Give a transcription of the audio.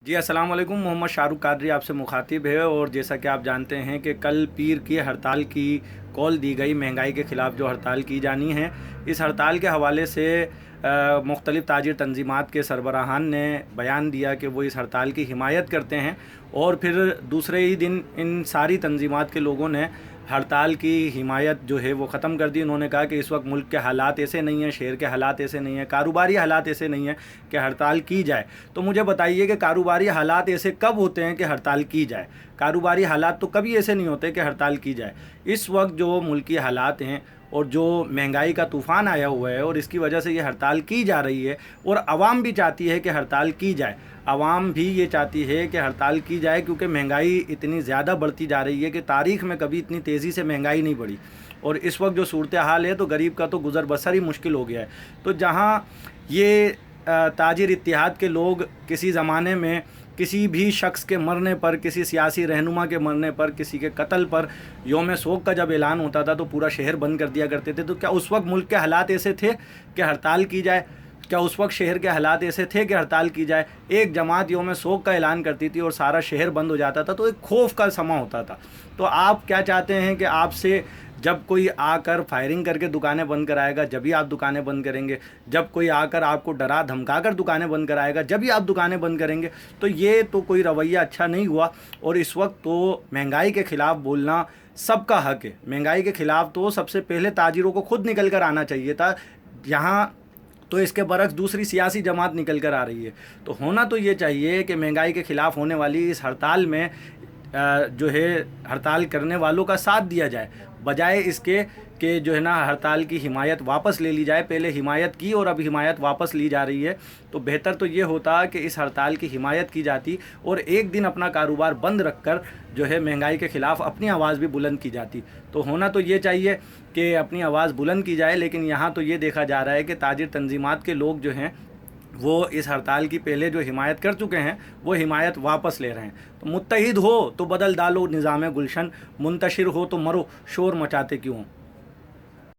جی السلام علیکم۔ محمد شاہ رخ قادری آپ سے مخاطب ہے، اور جیسا کہ آپ جانتے ہیں کہ کل پیر کی ہڑتال کی کال دی گئی، مہنگائی کے خلاف جو ہڑتال کی جانی ہے، اس ہڑتال کے حوالے سے مختلف تاجر تنظیمات کے سربراہان نے بیان دیا کہ وہ اس ہڑتال کی حمایت کرتے ہیں، اور پھر دوسرے ہی دن ان ساری تنظیمات کے لوگوں نے ہڑتال کی حمایت جو ہے وہ ختم کر دی۔ انہوں نے کہا کہ اس وقت ملک کے حالات ایسے نہیں ہیں، شہر کے حالات ایسے نہیں ہیں، کاروباری حالات ایسے نہیں ہیں کہ ہڑتال کی جائے۔ تو مجھے بتائیے کہ کاروباری حالات ایسے کب ہوتے ہیں کہ ہڑتال کی جائے؟ کاروباری حالات تو کبھی ایسے نہیں ہوتے کہ ہڑتال کی جائے۔ اس وقت جو ملکی حالات ہیں اور جو مہنگائی کا طوفان آیا ہوا ہے، اور اس کی وجہ سے یہ ہڑتال کی جا رہی ہے، اور عوام بھی چاہتی ہے کہ ہڑتال کی جائے۔ عوام بھی یہ چاہتی ہے کہ ہڑتال کی جائے، کیونکہ مہنگائی اتنی زیادہ بڑھتی جا رہی ہے کہ تاریخ میں کبھی اتنی تیزی سے مہنگائی نہیں بڑھی، اور اس وقت جو صورتحال ہے تو غریب کا تو گزر بسر ہی مشکل ہو گیا ہے۔ تو جہاں یہ تاجر اتحاد کے لوگ کسی زمانے میں کسی بھی شخص کے مرنے پر، کسی سیاسی رہنما کے مرنے پر، کسی کے قتل پر یوم سوگ کا جب اعلان ہوتا تھا تو پورا شہر بند کر دیا کرتے تھے، تو کیا اس وقت ملک کے حالات ایسے تھے کہ ہڑتال کی جائے؟ کیا اس وقت شہر کے حالات ایسے تھے کہ ہڑتال کی جائے؟ ایک جماعت یوم سوگ کا اعلان کرتی تھی اور سارا شہر بند ہو جاتا تھا، تو ایک خوف کا سما ہوتا تھا۔ تو آپ کیا چاہتے ہیں کہ آپ سے جب کوئی آ کر فائرنگ کر کے دکانیں بند کرائے گا جب ہی آپ دکانیں بند کریں گے؟ جب کوئی آ کر آپ کو ڈرا دھمکا کر دکانیں بند کرائے گا جب ہی آپ دکانیں بند کریں گے؟ تو یہ تو کوئی رویہ اچھا نہیں ہوا۔ اور اس وقت تو مہنگائی کے خلاف بولنا سب کا حق ہے۔ مہنگائی کے خلاف تو سب سے پہلے تاجروں کو خود نکل کر آنا چاہیے تھا، یہاں تو اس کے برعکس دوسری سیاسی جماعت نکل کر آ رہی ہے۔ تو ہونا تو یہ چاہیے کہ مہنگائی کے خلاف ہونے والی اس ہڑتال میں جو ہے ہڑتال کرنے والوں کا ساتھ دیا جائے، بجائے اس کے کہ جو ہے نا ہڑتال کی حمایت واپس لے لی جائے۔ پہلے حمایت کی اور اب حمایت واپس لی جا رہی ہے، تو بہتر تو یہ ہوتا کہ اس ہڑتال کی حمایت کی جاتی اور ایک دن اپنا کاروبار بند رکھ کر جو ہے مہنگائی کے خلاف اپنی آواز بھی بلند کی جاتی۔ تو ہونا تو یہ چاہیے کہ اپنی آواز بلند کی جائے، لیکن یہاں تو یہ دیکھا جا رہا ہے کہ تاجر تنظیمات کے لوگ جو ہیں وہ اس ہڑتال کی پہلے جو حمایت کر چکے ہیں وہ حمایت واپس لے رہے ہیں۔ تو متحد ہو تو بدل ڈالو نظام گلشن، منتشر ہو تو مرو شور مچاتے کیوں؟